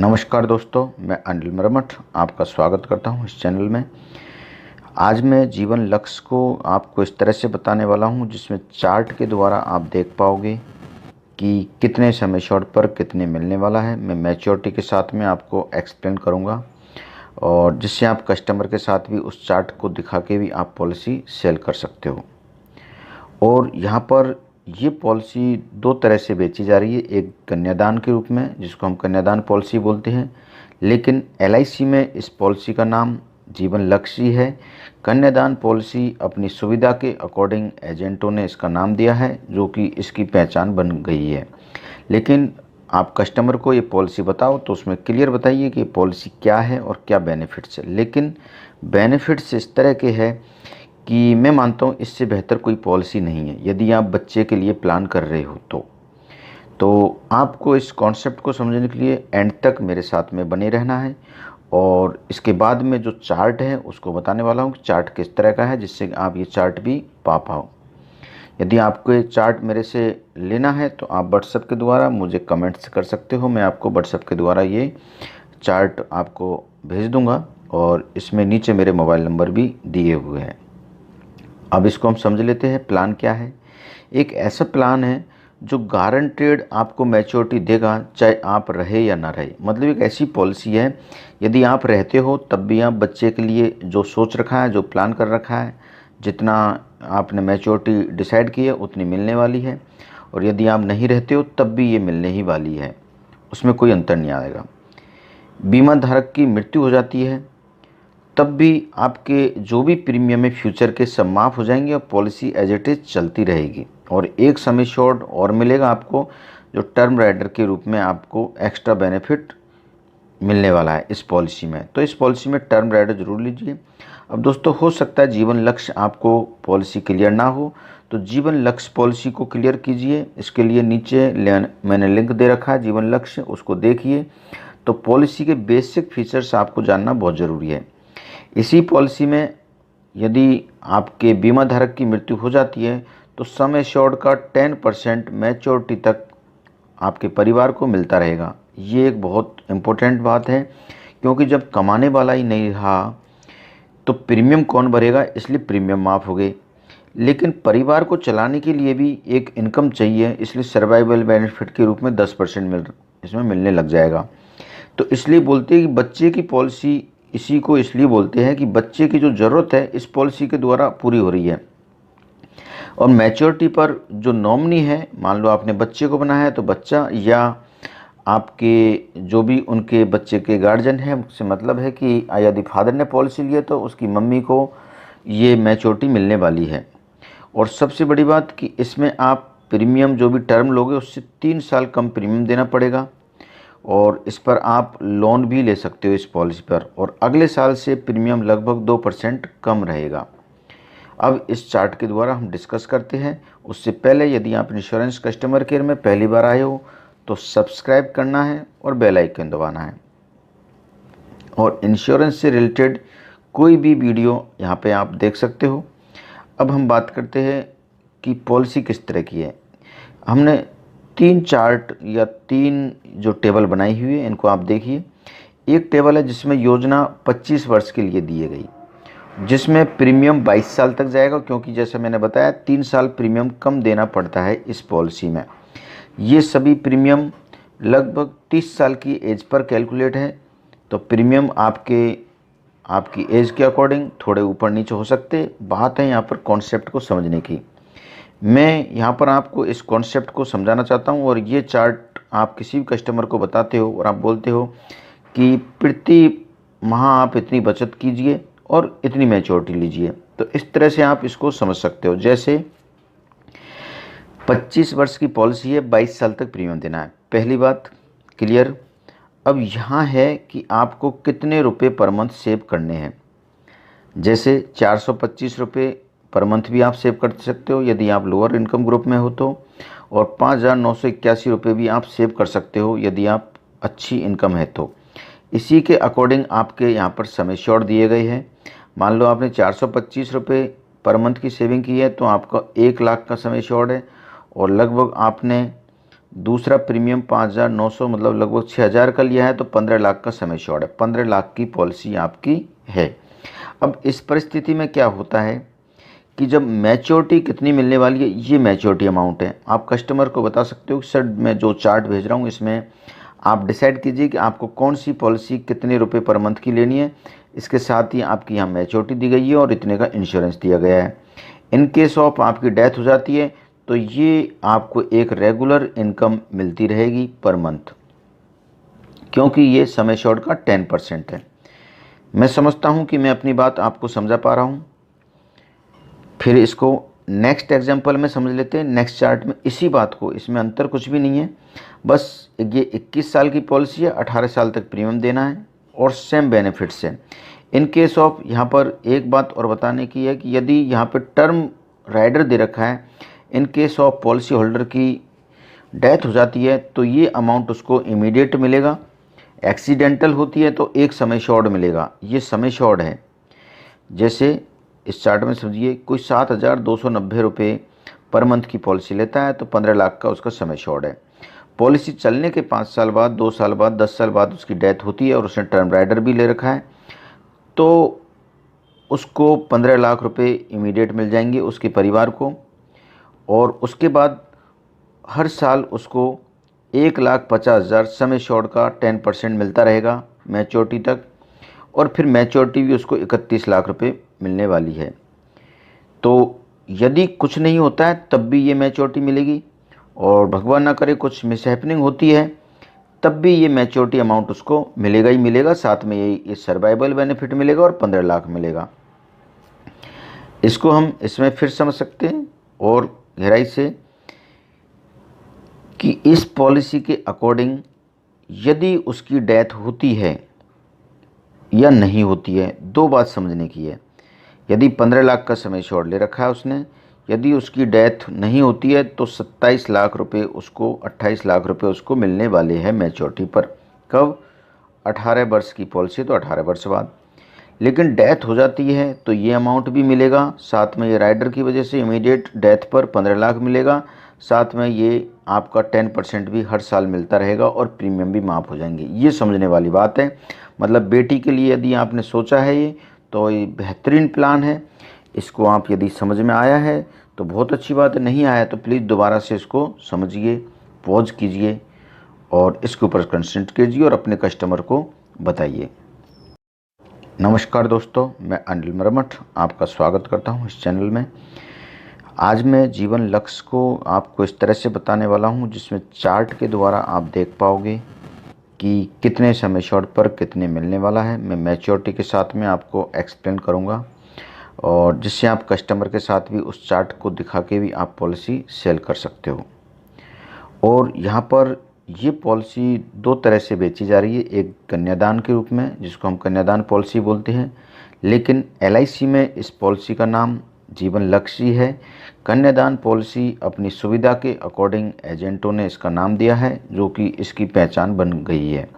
नमस्कार दोस्तों, मैं अनिल मरमठ आपका स्वागत करता हूं इस चैनल में। आज मैं जीवन लक्ष्य को आपको इस तरह से बताने वाला हूं जिसमें चार्ट के द्वारा आप देख पाओगे कि कितने समय शॉर्ट पर कितने मिलने वाला है। मैं मैच्योरिटी के साथ में आपको एक्सप्लेन करूंगा और जिससे आप कस्टमर के साथ भी उस चार्ट को दिखा के भी आप पॉलिसी सेल कर सकते हो। और यहाँ पर ये पॉलिसी दो तरह से बेची जा रही है, एक कन्यादान के रूप में जिसको हम कन्यादान पॉलिसी बोलते हैं, लेकिन एलआईसी में इस पॉलिसी का नाम जीवन लक्ष्य ही है। कन्यादान पॉलिसी अपनी सुविधा के अकॉर्डिंग एजेंटों ने इसका नाम दिया है जो कि इसकी पहचान बन गई है। लेकिन आप कस्टमर को ये पॉलिसी बताओ तो उसमें क्लियर बताइए कि पॉलिसी क्या है और क्या बेनिफिट्स है। लेकिन बेनिफिट्स इस तरह के हैं कि मैं मानता हूँ इससे बेहतर कोई पॉलिसी नहीं है यदि आप बच्चे के लिए प्लान कर रहे हो तो आपको इस कॉन्सेप्ट को समझने के लिए एंड तक मेरे साथ में बने रहना है। और इसके बाद में जो चार्ट है उसको बताने वाला हूँ कि चार्ट किस तरह का है जिससे आप ये चार्ट भी पा पाओ। यदि आपको ये चार्ट मेरे से लेना है तो आप व्हाट्सएप के द्वारा मुझे कमेंट्स कर सकते हो। मैं आपको व्हाट्सएप के द्वारा ये चार्ट आपको भेज दूँगा और इसमें नीचे मेरे मोबाइल नंबर भी दिए हुए हैं। अब इसको हम समझ लेते हैं प्लान क्या है। एक ऐसा प्लान है जो गारंटेड आपको मैच्योरिटी देगा चाहे आप रहे या ना रहे। मतलब एक ऐसी पॉलिसी है यदि आप रहते हो तब भी आप बच्चे के लिए जो सोच रखा है, जो प्लान कर रखा है, जितना आपने मैच्योरिटी डिसाइड की है उतनी मिलने वाली है। और यदि आप नहीं रहते हो तब भी ये मिलने ही वाली है, उसमें कोई अंतर नहीं आएगा। बीमा धारक की मृत्यु हो जाती है तब भी आपके जो भी प्रीमियम है फ्यूचर के सब माफ़ हो जाएंगे और पॉलिसी एज इट इज़ चलती रहेगी। और एक समय शॉर्ट और मिलेगा आपको, जो टर्म राइडर के रूप में आपको एक्स्ट्रा बेनिफिट मिलने वाला है इस पॉलिसी में। तो इस पॉलिसी में टर्म राइडर जरूर लीजिए। अब दोस्तों, हो सकता है जीवन लक्ष्य आपको पॉलिसी क्लियर ना हो, तो जीवन लक्ष्य पॉलिसी को क्लियर कीजिए। इसके लिए नीचे मैंने लिंक दे रखा है जीवन लक्ष्य, उसको देखिए। तो पॉलिसी के बेसिक फीचर्स आपको जानना बहुत ज़रूरी है। इसी पॉलिसी में यदि आपके बीमा धारक की मृत्यु हो जाती है तो सम एश्योर्ड का 10% मैच्योरिटी तक आपके परिवार को मिलता रहेगा। ये एक बहुत इम्पोर्टेंट बात है, क्योंकि जब कमाने वाला ही नहीं रहा तो प्रीमियम कौन भरेगा, इसलिए प्रीमियम माफ़ हो गए। लेकिन परिवार को चलाने के लिए भी एक इनकम चाहिए, इसलिए सर्वाइवल बेनिफिट के रूप में 10% इसमें मिलने लग जाएगा। तो इसलिए बोलते हैं कि बच्चे की पॉलिसी, इसी को इसलिए बोलते हैं कि बच्चे की जो ज़रूरत है इस पॉलिसी के द्वारा पूरी हो रही है। और मैच्योरिटी पर जो नॉमिनी है, मान लो आपने बच्चे को बनाया है तो बच्चा या आपके जो भी उनके बच्चे के गार्जियन हैं, उससे मतलब है कि यदि फादर ने पॉलिसी ली है तो उसकी मम्मी को ये मैच्योरिटी मिलने वाली है। और सबसे बड़ी बात कि इसमें आप प्रीमियम जो भी टर्म लोगे उससे 3 साल कम प्रीमियम देना पड़ेगा। और इस पर आप लोन भी ले सकते हो इस पॉलिसी पर, और अगले साल से प्रीमियम लगभग 2% कम रहेगा। अब इस चार्ट के द्वारा हम डिस्कस करते हैं। उससे पहले यदि आप इंश्योरेंस कस्टमर केयर में पहली बार आए हो तो सब्सक्राइब करना है और बेल आइकन दबाना है। और इंश्योरेंस से रिलेटेड कोई भी वीडियो यहाँ पे आप देख सकते हो। अब हम बात करते हैं कि पॉलिसी किस तरह की है। हमने 3 चार्ट या 3 जो टेबल बनाई हुई है, इनको आप देखिए। एक टेबल है जिसमें योजना 25 वर्ष के लिए दी गई, जिसमें प्रीमियम 22 साल तक जाएगा, क्योंकि जैसे मैंने बताया 3 साल प्रीमियम कम देना पड़ता है इस पॉलिसी में। ये सभी प्रीमियम लगभग 30 साल की एज पर कैलकुलेट है। तो प्रीमियम आपकी एज के अकॉर्डिंग थोड़े ऊपर नीचे हो सकते। बात है यहाँ पर कॉन्सेप्ट को समझने की। मैं यहाँ पर आपको इस कॉन्सेप्ट को समझाना चाहता हूँ। और ये चार्ट आप किसी भी कस्टमर को बताते हो और आप बोलते हो कि प्रति माह आप इतनी बचत कीजिए और इतनी मैच्योरिटी लीजिए, तो इस तरह से आप इसको समझ सकते हो। जैसे 25 वर्ष की पॉलिसी है, 22 साल तक प्रीमियम देना है, पहली बात क्लियर। अब यहाँ है कि आपको कितने रुपए पर मंथ सेव करने हैं। जैसे 425 रुपये पर मंथ भी आप सेव कर सकते हो यदि आप लोअर इनकम ग्रुप में हो तो, और 5,981 रुपये भी आप सेव कर सकते हो यदि आप अच्छी इनकम है तो। इसी के अकॉर्डिंग आपके यहाँ पर समय शॉर्ट दिए गए हैं। मान लो आपने 425 रुपये पर मंथ की सेविंग की है तो आपका 1 लाख का समय शॉर्ट है, और लगभग आपने दूसरा प्रीमियम 5,900 मतलब लगभग 6,000 का लिया है, तो 15 लाख का सम एश्योर्ड है। 15 लाख की पॉलिसी आपकी है। अब इस परिस्थिति में क्या होता है कि जब मैच्योरिटी कितनी मिलने वाली है, ये मैच्योरिटी अमाउंट है। आप कस्टमर को बता सकते हो कि सर मैं जो चार्ट भेज रहा हूँ इसमें आप डिसाइड कीजिए कि आपको कौन सी पॉलिसी कितने रुपए पर मंथ की लेनी है। इसके साथ ही आपकी यहाँ मैच्योरिटी दी गई है और इतने का इंश्योरेंस दिया गया है। इन केस ऑफ आपकी डेथ हो जाती है तो ये आपको एक रेगुलर इनकम मिलती रहेगी पर मंथ, क्योंकि ये सम एश्योर्ड का 10% है। मैं समझता हूँ कि मैं अपनी बात आपको समझा पा रहा हूँ। फिर इसको नेक्स्ट एग्जांपल में समझ लेते हैं। नेक्स्ट चार्ट में इसी बात को, इसमें अंतर कुछ भी नहीं है, बस ये 21 साल की पॉलिसी है, 18 साल तक प्रीमियम देना है और सेम बेनिफिट्स है। इन केस ऑफ यहाँ पर एक बात और बताने की है कि यदि यहाँ पर टर्म राइडर दे रखा है, in case of policy holder की डेथ हो जाती है तो ये अमाउंट उसको इमीडिएट मिलेगा। एक्सीडेंटल होती है तो एक सम एश्योर्ड मिलेगा, ये सम एश्योर्ड है। जैसे इस चार्ट में समझिए कोई 7,290 रुपये पर मंथ की पॉलिसी लेता है तो 15 लाख का उसका सम एश्योर्ड है। पॉलिसी चलने के 5 साल बाद, 2 साल बाद, 10 साल बाद उसकी डेथ होती है और उसने टर्म राइडर भी ले रखा है तो उसको 15 लाख रुपए इमीडिएट मिल जाएंगे उसके परिवार को। और उसके बाद हर साल उसको 1,50,000 सम एश्योर्ड का 10% मिलता रहेगा मैच्योरिटी तक, और फिर मैच्योरिटी भी उसको 31 लाख रुपए मिलने वाली है। तो यदि कुछ नहीं होता है तब भी ये मैच्योरिटी मिलेगी, और भगवान ना करे कुछ मिसहैपनिंग होती है तब भी ये मैच्योरिटी अमाउंट उसको मिलेगा ही मिलेगा। साथ में ये सर्वाइवल बेनिफिट मिलेगा और 15 लाख मिलेगा। इसको हम इसमें फिर समझ सकते हैं और गहराई से कि इस पॉलिसी के अकॉर्डिंग यदि उसकी डेथ होती है या नहीं होती है, दो बात समझने की है। यदि 15 लाख का सम एश्योर्ड ले रखा है उसने, यदि उसकी डेथ नहीं होती है तो 27 लाख रुपए उसको, 28 लाख रुपए उसको मिलने वाले हैं मैच्योरिटी पर। कब? 18 वर्ष की पॉलिसी तो 18 वर्ष बाद। लेकिन डेथ हो जाती है तो ये अमाउंट भी मिलेगा, साथ में ये राइडर की वजह से इमीडिएट डेथ पर 15 लाख मिलेगा, साथ में ये आपका 10% भी हर साल मिलता रहेगा और प्रीमियम भी माफ़ हो जाएंगे। ये समझने वाली बात है। मतलब बेटी के लिए यदि आपने सोचा है ये, तो ये बेहतरीन प्लान है। इसको आप यदि समझ में आया है तो बहुत अच्छी बात है, नहीं आया तो प्लीज़ दोबारा से इसको समझिए, पॉज कीजिए और इसके ऊपर कंसंट्रेट कीजिए और अपने कस्टमर को बताइए। नमस्कार दोस्तों, मैं अनिल मरमठ आपका स्वागत करता हूं इस चैनल में। आज मैं जीवन लक्ष्य को आपको इस तरह से बताने वाला हूं जिसमें चार्ट के द्वारा आप देख पाओगे कि कितने सम एश्योर्ड पर कितने मिलने वाला है। मैं मैच्योरिटी के साथ में आपको एक्सप्लेन करूंगा और जिससे आप कस्टमर के साथ भी उस चार्ट को दिखा के भी आप पॉलिसी सेल कर सकते हो। और यहाँ पर ये पॉलिसी दो तरह से बेची जा रही है, एक कन्यादान के रूप में जिसको हम कन्यादान पॉलिसी बोलते हैं, लेकिन LIC में इस पॉलिसी का नाम जीवन लक्ष्य ही है। कन्यादान पॉलिसी अपनी सुविधा के अकॉर्डिंग एजेंटों ने इसका नाम दिया है जो कि इसकी पहचान बन गई है।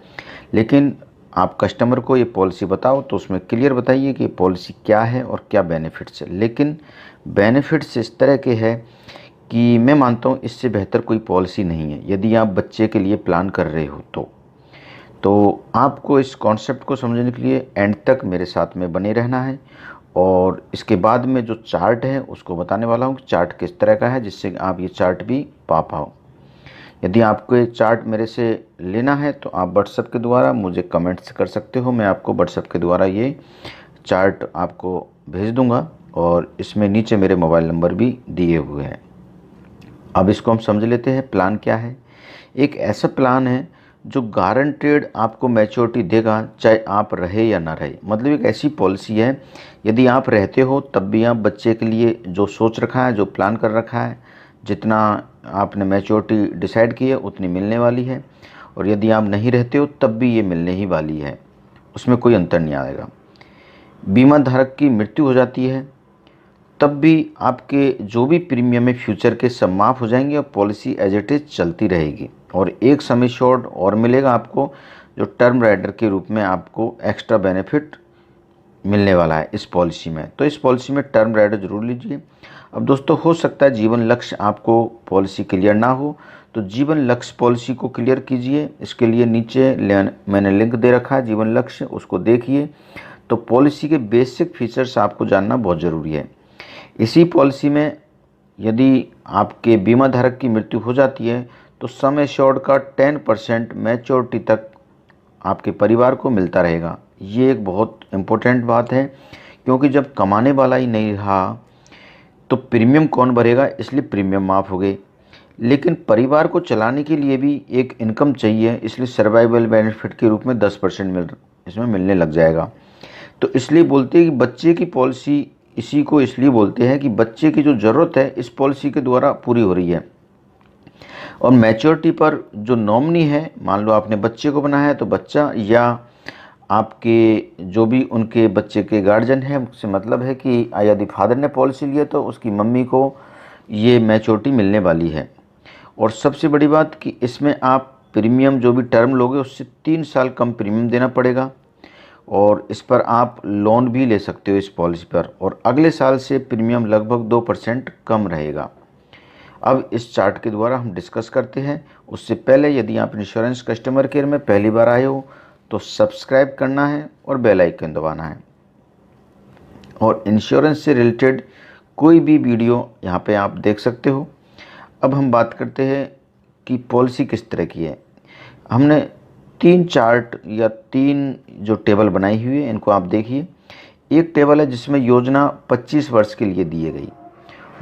लेकिन आप कस्टमर को ये पॉलिसी बताओ तो उसमें क्लियर बताइए कि पॉलिसी क्या है और क्या बेनिफिट्स है। लेकिन बेनिफिट्स इस तरह के हैं कि मैं मानता हूँ इससे बेहतर कोई पॉलिसी नहीं है। यदि आप बच्चे के लिए प्लान कर रहे हो तो आपको इस कॉन्सेप्ट को समझने के लिए एंड तक मेरे साथ में बने रहना है। और इसके बाद में जो चार्ट है उसको बताने वाला हूँ कि चार्ट किस तरह का है, जिससे आप ये चार्ट भी पा पाओ। यदि आपको ये चार्ट मेरे से लेना है तो आप व्हाट्सएप के द्वारा मुझे कमेंट्स कर सकते हो। मैं आपको व्हाट्सएप के द्वारा ये चार्ट आपको भेज दूँगा और इसमें नीचे मेरे मोबाइल नंबर भी दिए हुए हैं। अब इसको हम समझ लेते हैं प्लान क्या है। एक ऐसा प्लान है जो गारंटेड आपको मैच्योरिटी देगा चाहे आप रहे या ना रहे। मतलब एक ऐसी पॉलिसी है, यदि आप रहते हो तब भी आप बच्चे के लिए जो सोच रखा है, जो प्लान कर रखा है, जितना आपने मैच्योरिटी डिसाइड की है उतनी मिलने वाली है, और यदि आप नहीं रहते हो तब भी ये मिलने ही वाली है, उसमें कोई अंतर नहीं आएगा। बीमा धारक की मृत्यु हो जाती है तब भी आपके जो भी प्रीमियम है फ्यूचर के सब माफ़ हो जाएंगे और पॉलिसी एज इट इज़ चलती रहेगी। और एक सम एश्योर्ड और मिलेगा आपको, जो टर्म राइडर के रूप में आपको एक्स्ट्रा बेनिफिट मिलने वाला है इस पॉलिसी में। तो इस पॉलिसी में टर्म राइडर ज़रूर लीजिए। अब दोस्तों, हो सकता है जीवन लक्ष्य आपको पॉलिसी क्लियर ना हो, तो जीवन लक्ष्य पॉलिसी को क्लियर कीजिए। इसके लिए नीचे मैंने लिंक दे रखा है जीवन लक्ष्य, उसको देखिए। तो पॉलिसी के बेसिक फीचर्स आपको जानना बहुत ज़रूरी है। इसी पॉलिसी में यदि आपके बीमा धारक की मृत्यु हो जाती है तो सम एश्योर्ड का 10% मैच्योरिटी तक आपके परिवार को मिलता रहेगा। ये एक बहुत इम्पोर्टेंट बात है, क्योंकि जब कमाने वाला ही नहीं रहा तो प्रीमियम कौन भरेगा, इसलिए प्रीमियम माफ़ हो गए। लेकिन परिवार को चलाने के लिए भी एक इनकम चाहिए, इसलिए सर्वाइवल बेनिफिट के रूप में 10% इसमें मिलने लग जाएगा। तो इसलिए बोलते हैं कि बच्चे की पॉलिसी, इसी को इसलिए बोलते हैं कि बच्चे की जो ज़रूरत है इस पॉलिसी के द्वारा पूरी हो रही है। और मैच्योरिटी पर जो नॉमिनी है, मान लो आपने बच्चे को बनाया है तो बच्चा, या आपके जो भी उनके बच्चे के गार्जियन हैं, उससे मतलब है कि यदि फादर ने पॉलिसी ली है तो उसकी मम्मी को ये मैच्योरिटी मिलने वाली है। और सबसे बड़ी बात कि इसमें आप प्रीमियम जो भी टर्म लोगे उससे 3 साल कम प्रीमियम देना पड़ेगा, और इस पर आप लोन भी ले सकते हो इस पॉलिसी पर, और अगले साल से प्रीमियम लगभग 2% कम रहेगा। अब इस चार्ट के द्वारा हम डिस्कस करते हैं। उससे पहले यदि आप इंश्योरेंस कस्टमर केयर में पहली बार आए हो तो सब्सक्राइब करना है और बेल आइकन दबाना है, और इंश्योरेंस से रिलेटेड कोई भी वीडियो यहाँ पे आप देख सकते हो। अब हम बात करते हैं कि पॉलिसी किस तरह की है। हमने 3 चार्ट या 3 जो टेबल बनाई हुई है, इनको आप देखिए। एक टेबल है जिसमें योजना 25 वर्ष के लिए दी गई,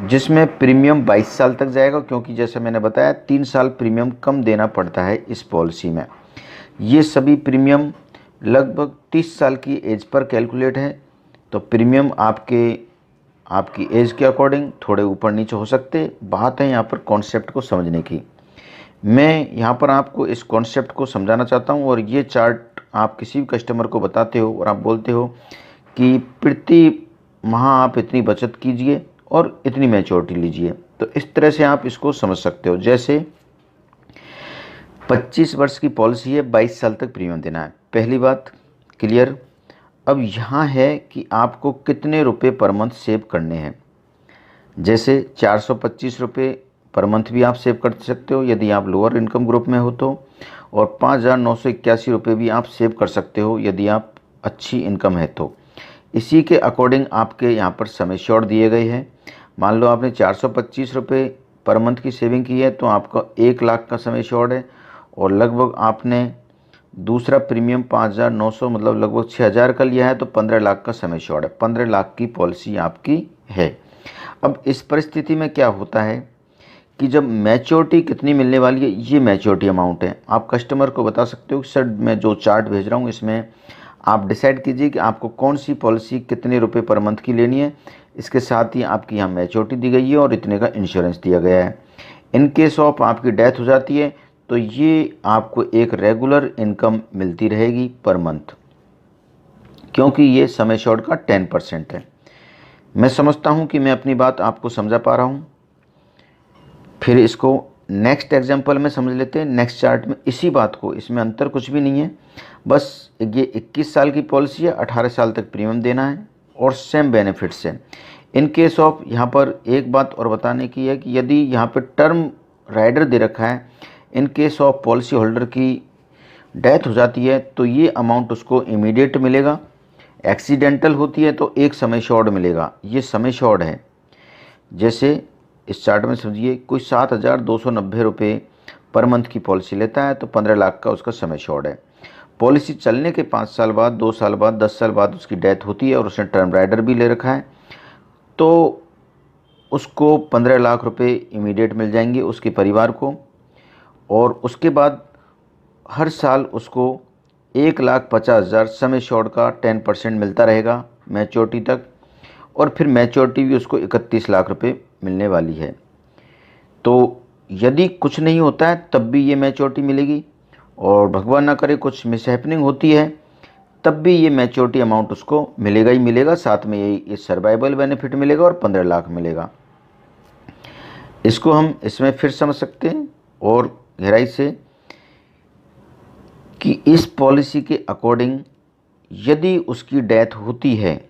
जिसमें प्रीमियम 22 साल तक जाएगा, क्योंकि जैसे मैंने बताया 3 साल प्रीमियम कम देना पड़ता है इस पॉलिसी में। ये सभी प्रीमियम लगभग 30 साल की एज पर कैलकुलेट है, तो प्रीमियम आपकी एज के अकॉर्डिंग थोड़े ऊपर नीचे हो सकते। बात है यहाँ पर कॉन्सेप्ट को समझने की। मैं यहाँ पर आपको इस कॉन्सेप्ट को समझाना चाहता हूँ, और ये चार्ट आप किसी भी कस्टमर को बताते हो और आप बोलते हो कि प्रति माह आप इतनी बचत कीजिए और इतनी मैच्योरिटी लीजिए, तो इस तरह से आप इसको समझ सकते हो। जैसे 25 वर्ष की पॉलिसी है, 22 साल तक प्रीमियम देना है, पहली बात क्लियर। अब यहाँ है कि आपको कितने रुपए पर मंथ सेव करने हैं। जैसे 425 रुपये पर मंथ भी आप सेव कर सकते हो यदि आप लोअर इनकम ग्रुप में हो तो, और 5,981 रुपये भी आप सेव कर सकते हो यदि आप अच्छी इनकम है तो। इसी के अकॉर्डिंग आपके यहाँ पर सम एश्योर्ड दिए गए हैं। मान लो आपने 425 रुपये पर मंथ की सेविंग की है तो आपका 1 लाख का सम एश्योर्ड है, और लगभग आपने दूसरा प्रीमियम 5,900 मतलब लगभग 6,000 का लिया है, तो 15 लाख का सम एश्योर्ड है। 15 लाख की पॉलिसी आपकी है। अब इस परिस्थिति में क्या होता है कि जब मैच्योरिटी कितनी मिलने वाली है, ये मैच्योरिटी अमाउंट है। आप कस्टमर को बता सकते हो कि सर मैं जो चार्ट भेज रहा हूँ इसमें आप डिसाइड कीजिए कि आपको कौन सी पॉलिसी कितने रुपए पर मंथ की लेनी है। इसके साथ ही आपकी यहाँ मैच्योरिटी दी गई है और इतने का इंश्योरेंस दिया गया है। इन केस ऑफ आपकी डेथ हो जाती है तो ये आपको एक रेगुलर इनकम मिलती रहेगी पर मंथ, क्योंकि ये सम एश्योर्ड का 10% है। मैं समझता हूँ कि मैं अपनी बात आपको समझा पा रहा हूँ। फिर इसको नेक्स्ट एग्जांपल में समझ लेते हैं। नेक्स्ट चार्ट में इसी बात को, इसमें अंतर कुछ भी नहीं है, बस ये 21 साल की पॉलिसी है, 18 साल तक प्रीमियम देना है और सेम बेनिफिट्स है। इन केस ऑफ यहाँ पर एक बात और बताने की है कि यदि यहाँ पर टर्म राइडर दे रखा है, in case of policy holder की डेथ हो जाती है तो ये अमाउंट उसको इमीडिएट मिलेगा। एक्सीडेंटल होती है तो एक सम एश्योर्ड मिलेगा, ये सम एश्योर्ड है। जैसे इस चार्ट में समझिए, कोई 7,290 रुपये पर मंथ की पॉलिसी लेता है तो 15 लाख का उसका सम एश्योर्ड है। पॉलिसी चलने के 5 साल बाद, 2 साल बाद, 10 साल बाद उसकी डेथ होती है और उसने टर्म राइडर भी ले रखा है, तो उसको 15 लाख रुपए इमीडिएट मिल जाएंगे उसके परिवार को, और उसके बाद हर साल उसको 1,50,000 सम एश्योर्ड का 10% मिलता रहेगा मैच्योरिटी तक, और फिर मैच्योरिटी भी उसको 31 लाख रुपए मिलने वाली है। तो यदि कुछ नहीं होता है तब भी ये मैच्योरिटी मिलेगी, और भगवान ना करे कुछ मिसहैपनिंग होती है तब भी ये मैच्योरिटी अमाउंट उसको मिलेगा ही मिलेगा। साथ में ये सर्वाइवल बेनिफिट मिलेगा और 15 लाख मिलेगा। इसको हम इसमें फिर समझ सकते हैं और गहराई से कि इस पॉलिसी के अकॉर्डिंग यदि उसकी डेथ होती है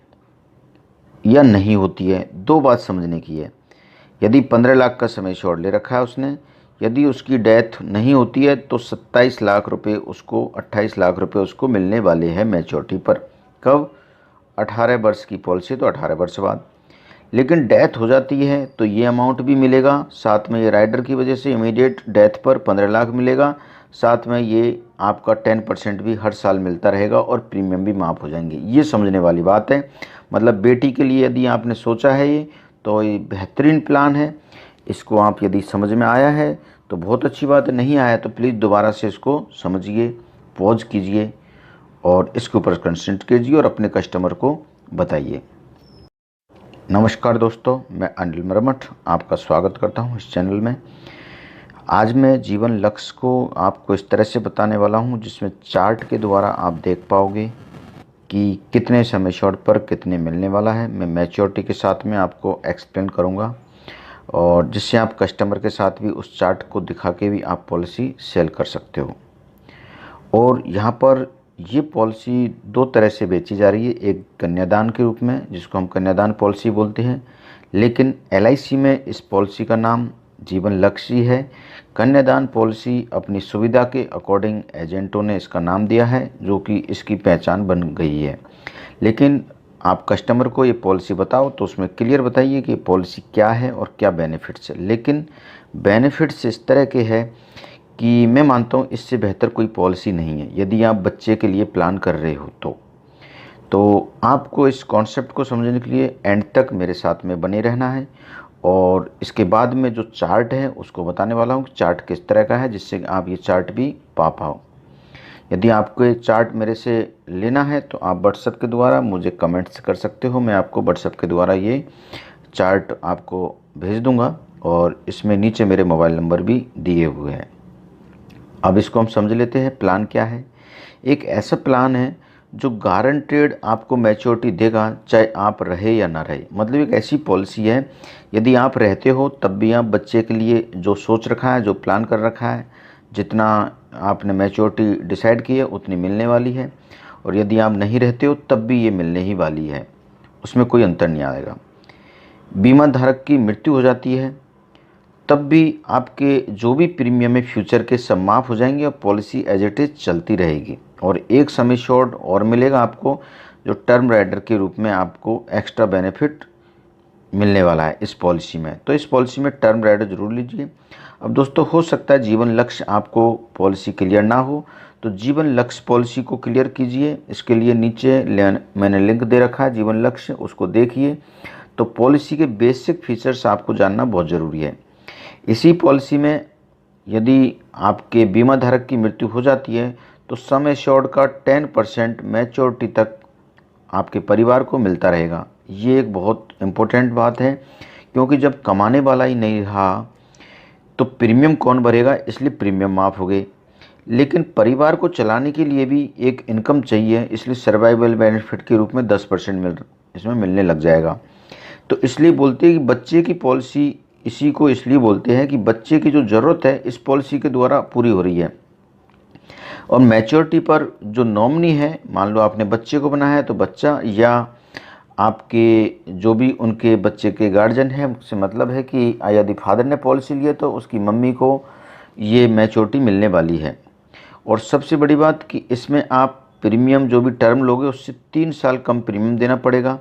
या नहीं होती है, 2 बात समझने की है। यदि 15 लाख का सम एश्योर्ड ले रखा है उसने, यदि उसकी डेथ नहीं होती है तो 27 लाख रुपए उसको 28 लाख रुपए उसको मिलने वाले हैं मैच्योरिटी पर। कब? 18 वर्ष की पॉलिसी तो 18 वर्ष बाद। लेकिन डेथ हो जाती है तो ये अमाउंट भी मिलेगा, साथ में ये राइडर की वजह से इमीडिएट डेथ पर 15 लाख मिलेगा, साथ में ये आपका 10% भी हर साल मिलता रहेगा और प्रीमियम भी माफ़ हो जाएंगे। ये समझने वाली बात है। मतलब बेटी के लिए यदि आपने सोचा है ये, तो ये बेहतरीन प्लान है। इसको आप यदि समझ में आया है तो बहुत अच्छी बात है, नहीं आया तो प्लीज़ दोबारा से इसको समझिए, पॉज कीजिए और इसके ऊपर कंसल्ट कीजिए और अपने कस्टमर को बताइए। नमस्कार दोस्तों, मैं अनिल मरमठ आपका स्वागत करता हूं इस चैनल में। आज मैं जीवन लक्ष्य को आपको इस तरह से बताने वाला हूं जिसमें चार्ट के द्वारा आप देख पाओगे कि कितने समय शॉर्ट पर कितने मिलने वाला है। मैं मैच्योरिटी के साथ में आपको एक्सप्लेन करूंगा और जिससे आप कस्टमर के साथ भी उस चार्ट को दिखा के भी आप पॉलिसी सेल कर सकते हो। और यहाँ पर ये पॉलिसी दो तरह से बेची जा रही है, एक कन्यादान के रूप में जिसको हम कन्यादान पॉलिसी बोलते हैं, लेकिन LIC में इस पॉलिसी का नाम जीवन लक्ष्य ही है। कन्यादान पॉलिसी अपनी सुविधा के अकॉर्डिंग एजेंटों ने इसका नाम दिया है जो कि इसकी पहचान बन गई है। लेकिन आप कस्टमर को ये पॉलिसी बताओ तो उसमें क्लियर बताइए कि पॉलिसी क्या है और क्या बेनिफिट्स है। लेकिन बेनिफिट्स इस तरह के हैं कि मैं मानता हूँ इससे बेहतर कोई पॉलिसी नहीं है। यदि आप बच्चे के लिए प्लान कर रहे हो तो आपको इस कॉन्सेप्ट को समझने के लिए एंड तक मेरे साथ में बने रहना है। और इसके बाद में जो चार्ट है उसको बताने वाला हूँ कि चार्ट किस तरह का है, जिससे आप ये चार्ट भी पा पाओ। यदि आपको ये चार्ट मेरे से लेना है तो आप व्हाट्सएप के द्वारा मुझे कमेंट्स कर सकते हो। मैं आपको व्हाट्सएप के द्वारा ये चार्ट आपको भेज दूँगा और इसमें नीचे मेरे मोबाइल नंबर भी दिए हुए हैं। अब इसको हम समझ लेते हैं प्लान क्या है। एक ऐसा प्लान है जो गारंटेड आपको मैच्योरिटी देगा चाहे आप रहे या ना रहे। मतलब एक ऐसी पॉलिसी है, यदि आप रहते हो तब भी आप बच्चे के लिए जो सोच रखा है, जो प्लान कर रखा है, जितना आपने मैच्योरिटी डिसाइड की है उतनी मिलने वाली है। और यदि आप नहीं रहते हो तब भी ये मिलने ही वाली है, उसमें कोई अंतर नहीं आएगा। बीमा धारक की मृत्यु हो जाती है तब भी आपके जो भी प्रीमियम है फ्यूचर के सब माफ़ हो जाएंगे और पॉलिसी एज इट इज़ चलती रहेगी। और एक सम एश्योर्ड और मिलेगा आपको, जो टर्म राइडर के रूप में आपको एक्स्ट्रा बेनिफिट मिलने वाला है इस पॉलिसी में। तो इस पॉलिसी में टर्म राइडर जरूर लीजिए। अब दोस्तों, हो सकता है जीवन लक्ष्य आपको पॉलिसी क्लियर ना हो, तो जीवन लक्ष्य पॉलिसी को क्लियर कीजिए। इसके लिए नीचे मैंने लिंक दे रखा है जीवन लक्ष्य, उसको देखिए। तो पॉलिसी के बेसिक फीचर्स आपको जानना बहुत ज़रूरी है। इसी पॉलिसी में यदि आपके बीमा धारक की मृत्यु हो जाती है तो सम एश्योर्ड का 10% मैच्योरिटी तक आपके परिवार को मिलता रहेगा। ये एक बहुत इम्पोर्टेंट बात है, क्योंकि जब कमाने वाला ही नहीं रहा तो प्रीमियम कौन भरेगा, इसलिए प्रीमियम माफ़ हो गए। लेकिन परिवार को चलाने के लिए भी एक इनकम चाहिए, इसलिए सर्वाइवल बेनिफिट के रूप में 10% इसमें मिलने लग जाएगा। तो इसलिए बोलते हैं कि बच्चे की पॉलिसी, इसी को इसलिए बोलते हैं कि बच्चे की जो ज़रूरत है इस पॉलिसी के द्वारा पूरी हो रही है। और मैच्योरिटी पर जो नॉमिनी है, मान लो आपने बच्चे को बनाया है तो बच्चा, या आपके जो भी उनके बच्चे के गार्जियन हैं, उससे मतलब है कि यदि फादर ने पॉलिसी ली है तो उसकी मम्मी को ये मैच्योरिटी मिलने वाली है। और सबसे बड़ी बात कि इसमें आप प्रीमियम जो भी टर्म लोगे उससे 3 साल कम प्रीमियम देना पड़ेगा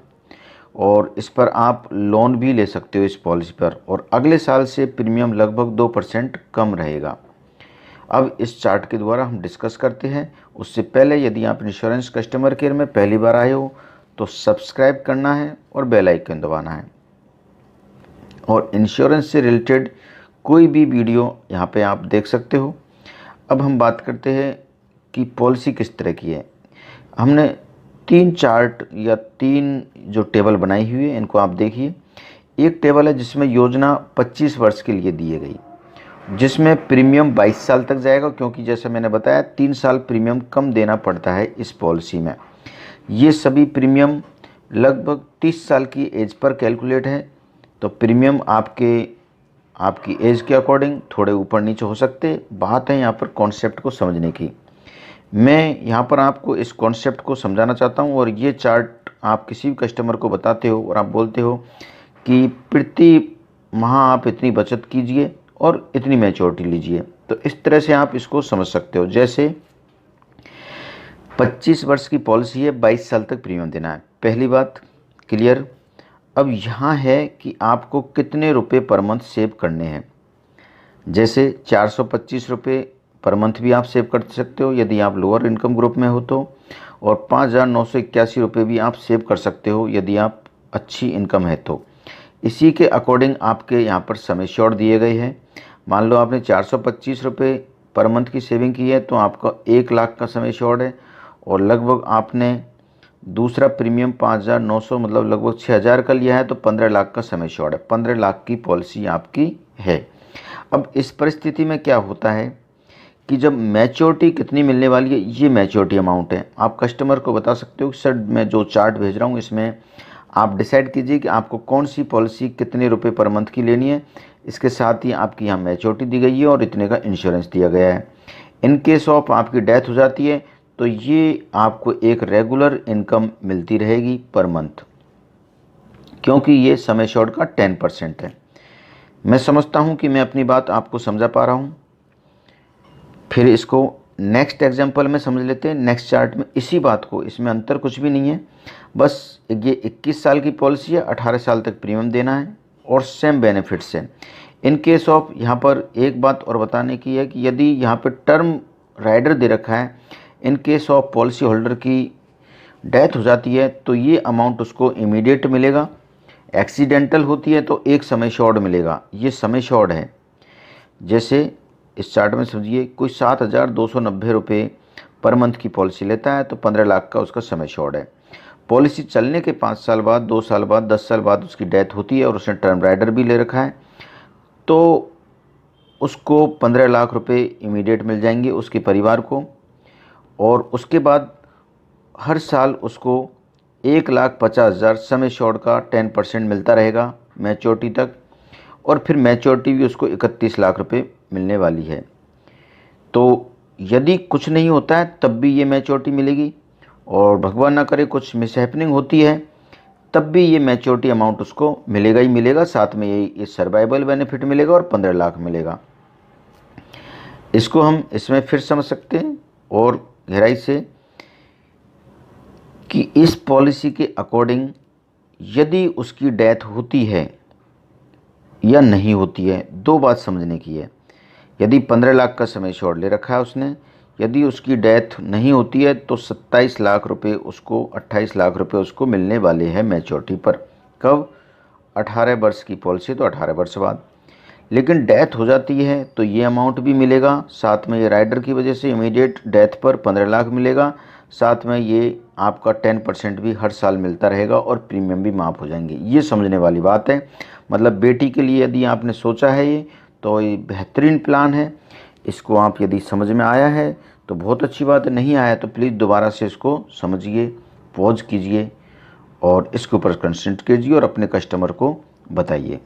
और इस पर आप लोन भी ले सकते हो इस पॉलिसी पर, और अगले साल से प्रीमियम लगभग 2% कम रहेगा। अब इस चार्ट के द्वारा हम डिस्कस करते हैं। उससे पहले यदि आप इंश्योरेंस कस्टमर केयर में पहली बार आए हो तो सब्सक्राइब करना है और बेल आइकन दबाना है। और इंश्योरेंस से रिलेटेड कोई भी वीडियो यहाँ पे आप देख सकते हो। अब हम बात करते हैं कि पॉलिसी किस तरह की है। हमने 3 चार्ट या 3 जो टेबल बनाई हुई है, इनको आप देखिए। एक टेबल है जिसमें योजना 25 वर्ष के लिए दी गई, जिसमें प्रीमियम 22 साल तक जाएगा, क्योंकि जैसे मैंने बताया 3 साल प्रीमियम कम देना पड़ता है इस पॉलिसी में। ये सभी प्रीमियम लगभग 30 साल की एज पर कैलकुलेट है। तो प्रीमियम आपकी एज के अकॉर्डिंग थोड़े ऊपर नीचे हो सकते। बात है यहाँ पर कॉन्सेप्ट को समझने की। मैं यहाँ पर आपको इस कॉन्सेप्ट को समझाना चाहता हूँ। और ये चार्ट आप किसी भी कस्टमर को बताते हो और आप बोलते हो कि प्रति माह आप इतनी बचत कीजिए और इतनी मैच्योरिटी लीजिए। तो इस तरह से आप इसको समझ सकते हो। जैसे 25 वर्ष की पॉलिसी है, 22 साल तक प्रीमियम देना है। पहली बात क्लियर। अब यहाँ है कि आपको कितने रुपए पर मंथ सेव करने हैं। जैसे 425 रुपये पर मंथ भी आप सेव कर सकते हो यदि आप लोअर इनकम ग्रुप में हो तो, और 5,981 रुपये भी आप सेव कर सकते हो यदि आप अच्छी इनकम है तो। इसी के अकॉर्डिंग आपके यहाँ पर समय श्योर दिए गए हैं। मान लो आपने 425 रुपये पर मंथ की सेविंग की है तो आपका 1 लाख का समय श्योर है, और लगभग आपने दूसरा प्रीमियम 5,900 मतलब लगभग 6,000 का लिया है तो 15 लाख का समय श्योर है। 15 लाख की पॉलिसी आपकी है। अब इस परिस्थिति में क्या होता है कि जब मैच्योरिटी कितनी मिलने वाली है, ये मैच्योरिटी अमाउंट है। आप कस्टमर को बता सकते हो कि सर मैं जो चार्ट भेज रहा हूँ इसमें आप डिसाइड कीजिए कि आपको कौन सी पॉलिसी कितने रुपए पर मंथ की लेनी है। इसके साथ ही आपकी यहाँ मैच्योरिटी दी गई है और इतने का इंश्योरेंस दिया गया है। इन केस ऑफ आपकी डेथ हो जाती है तो ये आपको एक रेगुलर इनकम मिलती रहेगी पर मंथ, क्योंकि ये समय श्योर्ड का 10% है। मैं समझता हूँ कि मैं अपनी बात आपको समझा पा रहा हूँ। फिर इसको नेक्स्ट एग्जांपल में समझ लेते हैं। नेक्स्ट चार्ट में इसी बात को, इसमें अंतर कुछ भी नहीं है, बस ये 21 साल की पॉलिसी है, 18 साल तक प्रीमियम देना है और सेम बेनिफिट्स है। इन केस ऑफ यहाँ पर एक बात और बताने की है कि यदि यहाँ पर टर्म राइडर दे रखा है, in case of policy holder की डेथ हो जाती है तो ये अमाउंट उसको इमीडिएट मिलेगा। एक्सीडेंटल होती है तो एक समय श्योर्ड मिलेगा, ये समय श्योर्ड है। जैसे इस चार्ट में समझिए कोई 7,290 रुपये पर मंथ की पॉलिसी लेता है तो 15 लाख का उसका समय श्योर्ड है। पॉलिसी चलने के 5 साल बाद, 2 साल बाद, 10 साल बाद उसकी डेथ होती है और उसने टर्म राइडर भी ले रखा है तो उसको 15 लाख रुपए इमीडिएट मिल जाएंगे उसके परिवार को, और उसके बाद हर साल उसको 1,50,000 समय श्योर्ड का 10% मिलता रहेगा मैच्योरिटी तक, और फिर मैच्योरिटी भी उसको 31 लाख रुपए मिलने वाली है। तो यदि कुछ नहीं होता है तब भी ये मैच्योरिटी मिलेगी, और भगवान ना करे कुछ मिसहैपनिंग होती है तब भी ये मैच्योरिटी अमाउंट उसको मिलेगा ही मिलेगा। साथ में ये सर्वाइवल बेनिफिट मिलेगा और 15 लाख मिलेगा। इसको हम इसमें फिर समझ सकते हैं और गहराई से कि इस पॉलिसी के अकॉर्डिंग यदि उसकी डेथ होती है या नहीं होती है, दो बात समझने की है। यदि 15 लाख का समय श्योर ले रखा है उसने, यदि उसकी डेथ नहीं होती है तो 27 लाख रुपए उसको, 28 लाख रुपए उसको मिलने वाले हैं मैच्योरिटी पर। कब? 18 वर्ष की पॉलिसी तो 18 वर्ष बाद। लेकिन डेथ हो जाती है तो ये अमाउंट भी मिलेगा, साथ में ये राइडर की वजह से इमीडिएट डेथ पर 15 लाख मिलेगा, साथ में ये आपका 10% भी हर साल मिलता रहेगा और प्रीमियम भी माफ़ हो जाएंगे। ये समझने वाली बात है। मतलब बेटी के लिए यदि आपने सोचा है ये तो ये बेहतरीन प्लान है। इसको आप यदि समझ में आया है तो बहुत अच्छी बात है, नहीं आया तो प्लीज़ दोबारा से इसको समझिए, पॉज कीजिए और इसके ऊपर कंसंट्रेट कीजिए और अपने कस्टमर को बताइए।